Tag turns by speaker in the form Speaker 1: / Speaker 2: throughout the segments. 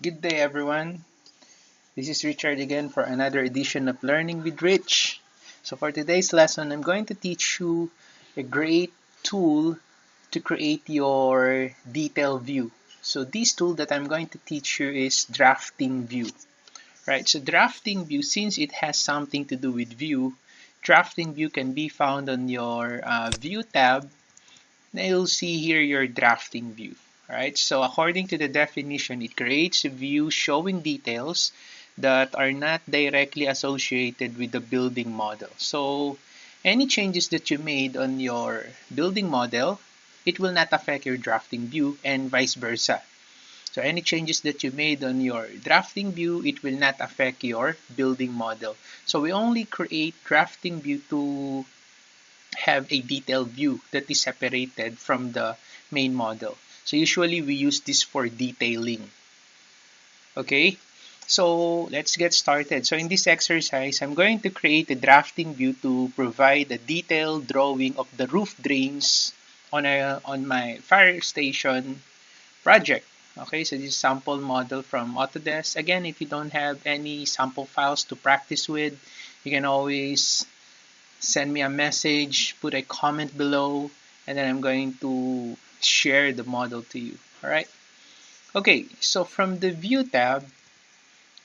Speaker 1: Good day, everyone. This is Richard again for another edition of Learning with Rich. So, for today's lesson, I'm going to teach you a great tool to create your detail view. So, this tool that I'm going to teach you is drafting view. Right? So, drafting view, since it has something to do with view, drafting view can be found on your view tab. Now you'll see here your drafting view. Right? So according to the definition, it creates a view showing details that are not directly associated with the building model. So any changes that you made on your building model, it will not affect your drafting view and vice versa. So any changes that you made on your drafting view, it will not affect your building model. So we only create drafting view to have a detailed view that is separated from the main model. So usually we use this for detailing. Okay, so let's get started. So in this exercise, I'm going to create a drafting view to provide a detailed drawing of the roof drains on my fire station project. Okay, so this is sample model from Autodesk. Again, if you don't have any sample files to practice with, you can always send me a message, put a comment below, and then I'm going to share the model to you. All right. Okay, so from the view tab,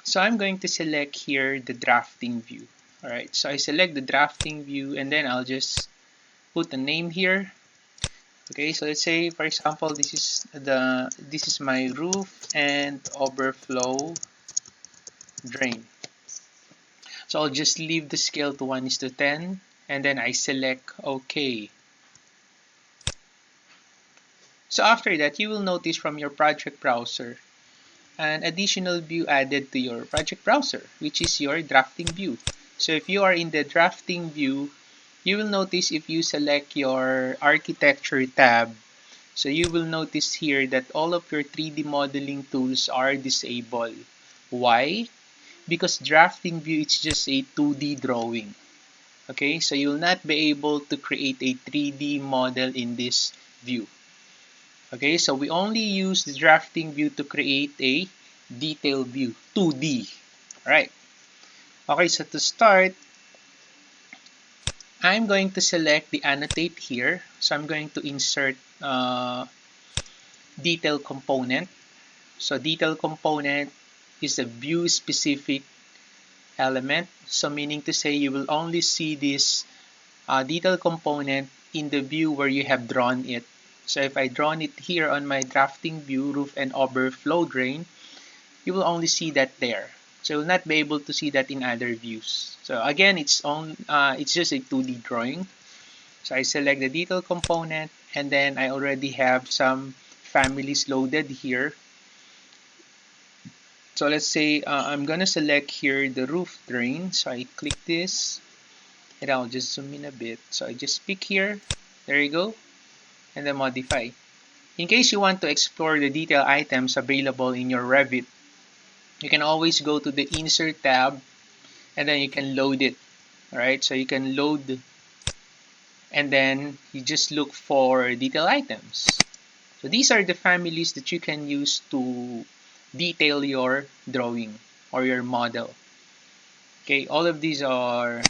Speaker 1: so I'm going to select here the drafting view. All right, so I select the drafting view and then I'll just put a name here. Okay, so let's say for example this is my roof and overflow drain. So I'll just leave the scale to 1:10 and then I select OK. So after that, you will notice from your project browser an additional view added to your project browser, which is your drafting view. So if you are in the drafting view, you will notice if you select your architecture tab, so you will notice here that all of your 3D modeling tools are disabled. Why? Because drafting view is just a 2D drawing. Okay, so you will not be able to create a 3D model in this view. Okay, so we only use the drafting view to create a detail view, 2D. Alright. Okay, so to start, I'm going to select the annotate here. So I'm going to insert detail component. So detail component is a view specific element. So meaning to say you will only see this detail component in the view where you have drawn it. So if I drawn it here on my drafting view, roof and overflow drain, you will only see that there. So you will not be able to see that in other views. So again, it's just a 2D drawing. So I select the detail component and then I already have some families loaded here. So let's say I'm gonna select here the roof drain. So I click this and I'll just zoom in a bit. So I just pick here, there you go, and then modify. In case you want to explore the detail items available in your Revit, you can always go to the insert tab and then you can load it. Alright, so you can load and then you just look for detail items. So these are the families that you can use to detail your drawing or your model. Okay, all of these are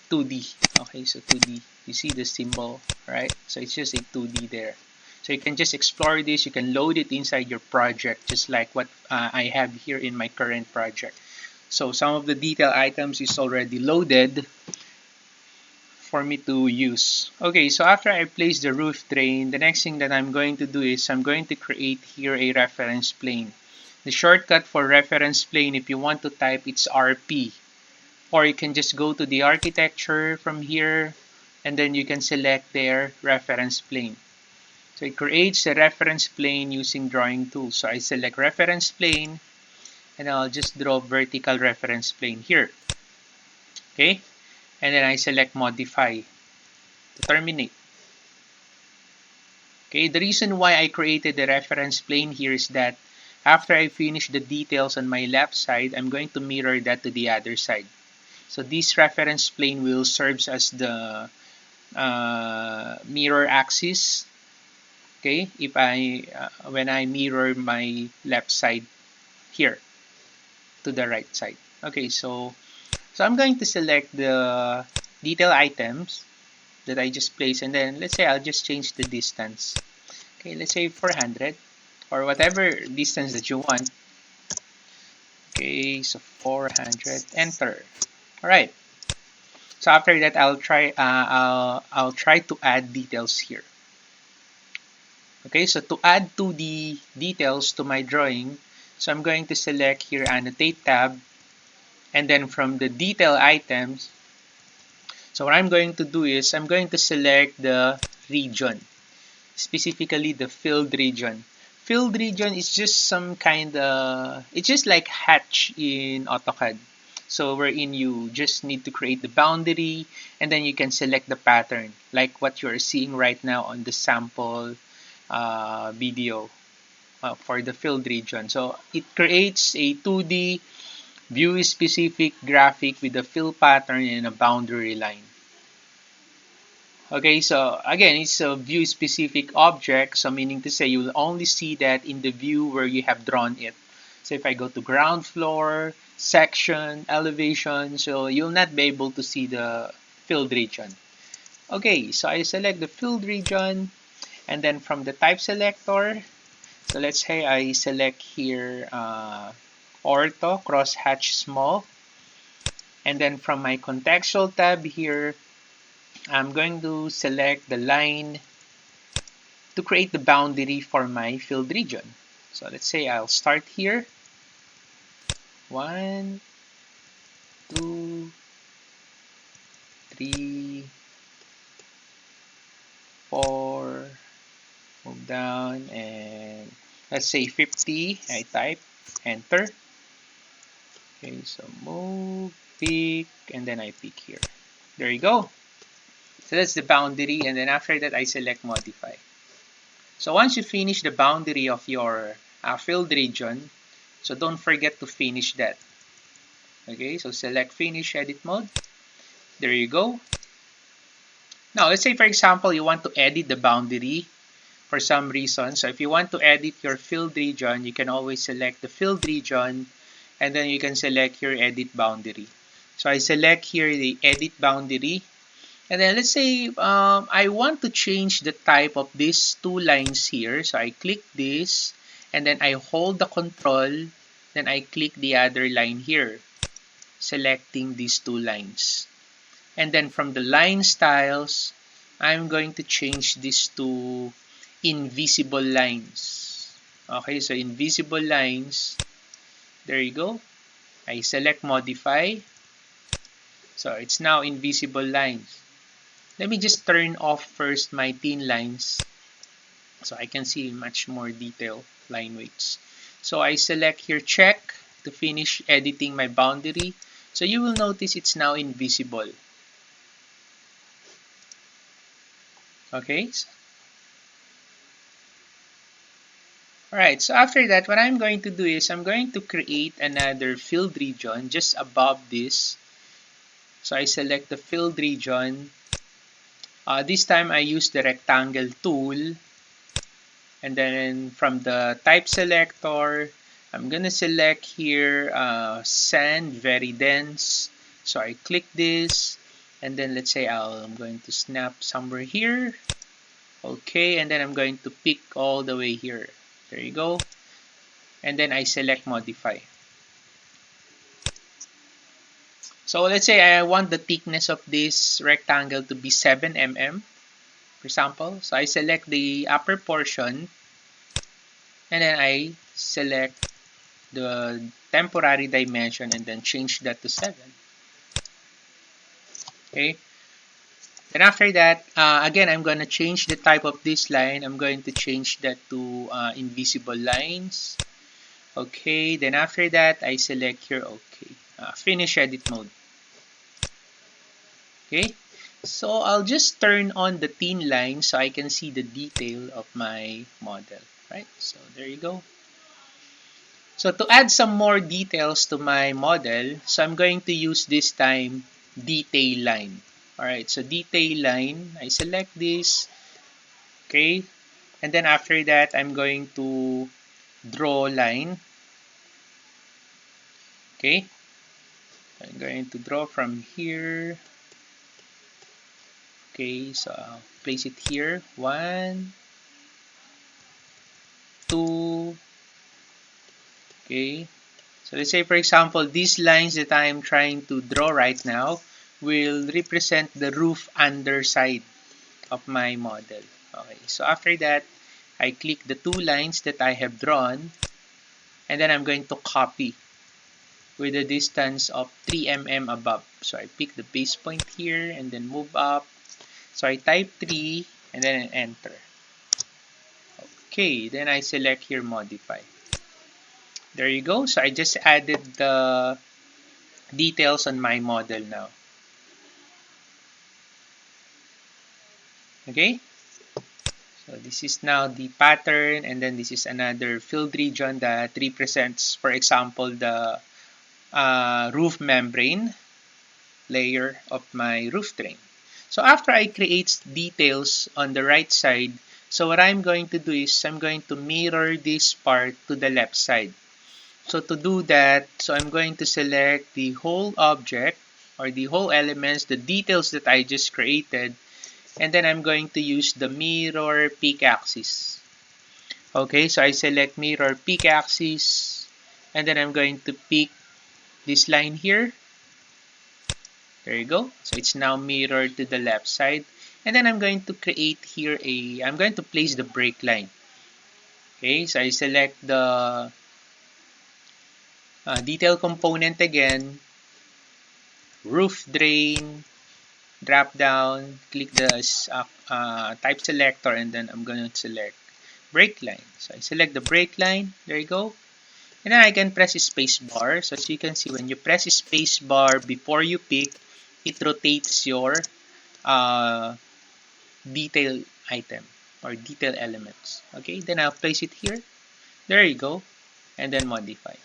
Speaker 1: 2D. Okay, so 2D. You see the symbol, right? So it's just a 2D there. So you can just explore this. You can load it inside your project, just like what I have here in my current project. So some of the detail items is already loaded for me to use. Okay, so after I place the roof drain, the next thing that I'm going to do is I'm going to create here a reference plane. The shortcut for reference plane, if you want to type, it's RP. Or you can just go to the architecture from here and then you can select their reference plane. So it creates a reference plane using drawing tools. So I select reference plane and I'll just draw vertical reference plane here. Okay, and then I select modify to terminate. Okay, the reason why I created the reference plane here is that after I finish the details on my left side, I'm going to mirror that to the other side. So this reference plane will serve as the mirror axis. Okay, if I when I mirror my left side here to the right side. Okay, so I'm going to select the detail items that I just placed, and then let's say I'll just change the distance. Okay, let's say 400 or whatever distance that you want. Okay, so 400, enter. All right. So after that, I'll try to add details here. Okay, so to add 2D details to my drawing, so I'm going to select here annotate tab, and then from the detail items, so what I'm going to do is I'm going to select the region, specifically the filled region. Filled region is just some kind of, it's just like hatch in AutoCAD. So wherein you just need to create the boundary, and then you can select the pattern, like what you're seeing right now on the sample video for the filled region. So it creates a 2D view specific graphic with a fill pattern and a boundary line. Okay, so again, it's a view specific object, so meaning to say you will only see that in the view where you have drawn it. So if I go to ground floor, section, elevation, so you'll not be able to see the filled region. Okay, so I select the filled region, and then from the type selector, so let's say I select here ortho, crosshatch small, and then from my contextual tab here, I'm going to select the line to create the boundary for my filled region. So let's say I'll start here. 1, 2, 3, 4, move down, and let's say 50. I type, enter. Okay, so move, pick, and then I pick here. There you go. So that's the boundary, and then after that I select modify. So once you finish the boundary of your filled region, so don't forget to finish that. Okay, so select finish edit mode. There you go. Now let's say for example you want to edit the boundary for some reason. So if you want to edit your filled region, you can always select the filled region, and then you can select your edit boundary. So I select here the edit boundary, and then let's say I want to change the type of these two lines here. So I click this, and then I hold the control, then I click the other line here, selecting these two lines. And then from the line styles, I'm going to change this to invisible lines. Okay, so invisible lines. There you go. I select modify. So it's now invisible lines. Let me just turn off first my thin lines so I can see much more detail line weights. So I select here check to finish editing my boundary. So you will notice it's now invisible. Okay. Alright, so after that, what I'm going to do is I'm going to create another filled region just above this. So I select the filled region. This time I use the rectangle tool. And then from the type selector, I'm going to select here sand, very dense. So I click this. And then let's say I'm going to snap somewhere here. Okay, and then I'm going to pick all the way here. There you go. And then I select modify. So let's say I want the thickness of this rectangle to be 7 mm, for example. So I select the upper portion, and then I select the temporary dimension and then change that to 7. Okay. Then after that, again, I'm going to change the type of this line. I'm going to change that to invisible lines. Okay, then after that, I select here, okay, finish edit mode. Okay, so I'll just turn on the thin line so I can see the detail of my model, right? So there you go. So to add some more details to my model, so I'm going to use this time detail line. Alright, so detail line, I select this, okay, and then after that, I'm going to draw line. Okay, I'm going to draw from here. Okay, so I'll place it here. 1, 2. Okay, so let's say, for example, these lines that I'm trying to draw right now will represent the roof underside of my model. Okay, so after that, I click the 2 lines that I have drawn, and then I'm going to copy with a distance of 3 mm above. So I pick the base point here and then move up. So I type 3 and then enter. Okay, then I select here modify. There you go. So I just added the details on my model now. Okay, so this is now the pattern, and then this is another filled region that represents, for example, the roof membrane layer of my roof drain. So after I create details on the right side, so what I'm going to do is I'm going to mirror this part to the left side. So to do that, so I'm going to select the whole object or the whole elements, the details that I just created, and then I'm going to use the mirror peak axis. Okay, so I select mirror peak axis, and then I'm going to pick this line here. There you go. So it's now mirrored to the left side. And then I'm going to create here I'm going to place the break line. Okay, so I select the detail component again, roof drain, drop down, click the type selector, and then I'm going to select break line. So I select the break line. There you go. And then I can press space bar. So as you can see, when you press space bar before you pick, it rotates your uh, detail item or detail elements. Okay, then I'll place it here. There you go. And then modify.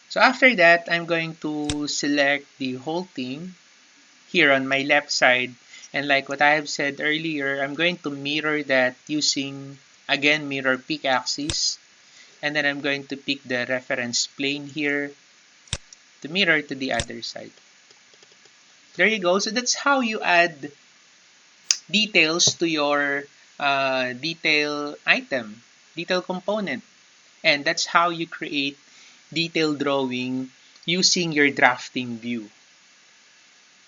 Speaker 1: So after that, I'm going to select the whole thing here on my left side. And like what I have said earlier, I'm going to mirror that using, again, mirror peak axis. And then I'm going to pick the reference plane here to mirror to the other side. There you go. So that's how you add details to your detail item, detail component. And that's how you create detail drawing using your drafting view.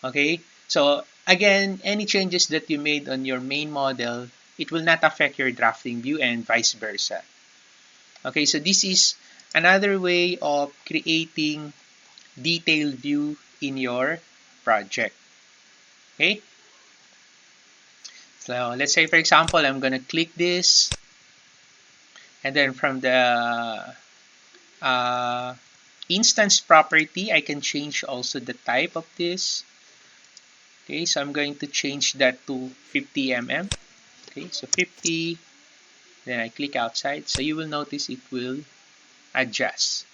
Speaker 1: Okay, so again, any changes that you made on your main model, it will not affect your drafting view and vice versa. Okay, so this is another way of creating detailed view in your project. Okay, so let's say, for example, I'm going to click this, and then from the uh, instance property, I can change also the type of this. Okay, so I'm going to change that to 50 mm. Okay, so 50, then I click outside. So you will notice it will adjust.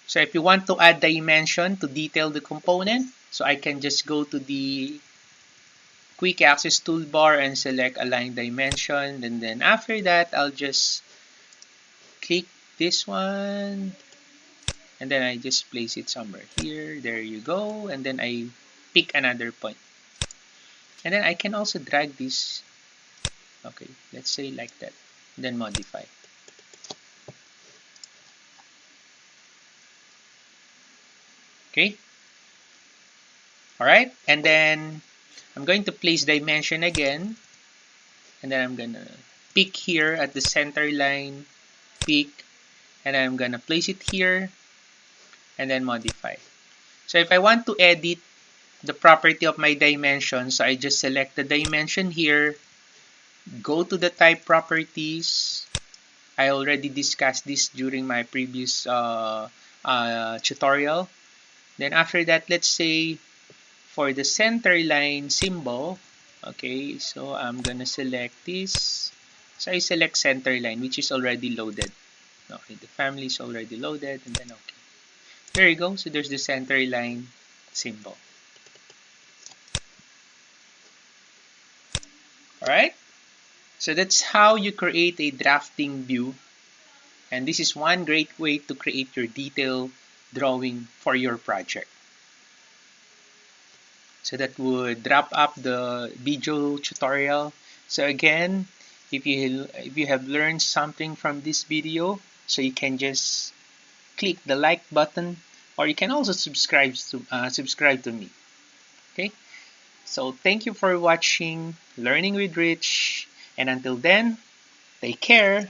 Speaker 1: So if you want to add dimension to detail the component, so I can just go to the quick access toolbar and select align dimension. And then after that, I'll just click this one. And then I just place it somewhere here. There you go. And then I pick another point. And then I can also drag this. Okay, let's say like that. Then modify. Okay. All right. And then I'm going to place dimension again. And then I'm going to pick here at the center line. Pick. And I'm going to place it here. And then modify. So if I want to edit the property of my dimension, so I just select the dimension here. Go to the type properties. I already discussed this during my previous tutorial. Then after that, let's say for the center line symbol, okay, so I'm gonna select this. So I select center line, which is already loaded. Okay, the family is already loaded, and then okay. There you go. So there's the center line symbol. All right. So that's how you create a drafting view And this is one great way to create your detailed drawing for your project. So that would wrap up the video tutorial. So again, if you have learned something from this video, so you can just click the like button, or you can also subscribe to me. Okay. So thank you for watching Learning with Rich, and until then, take care.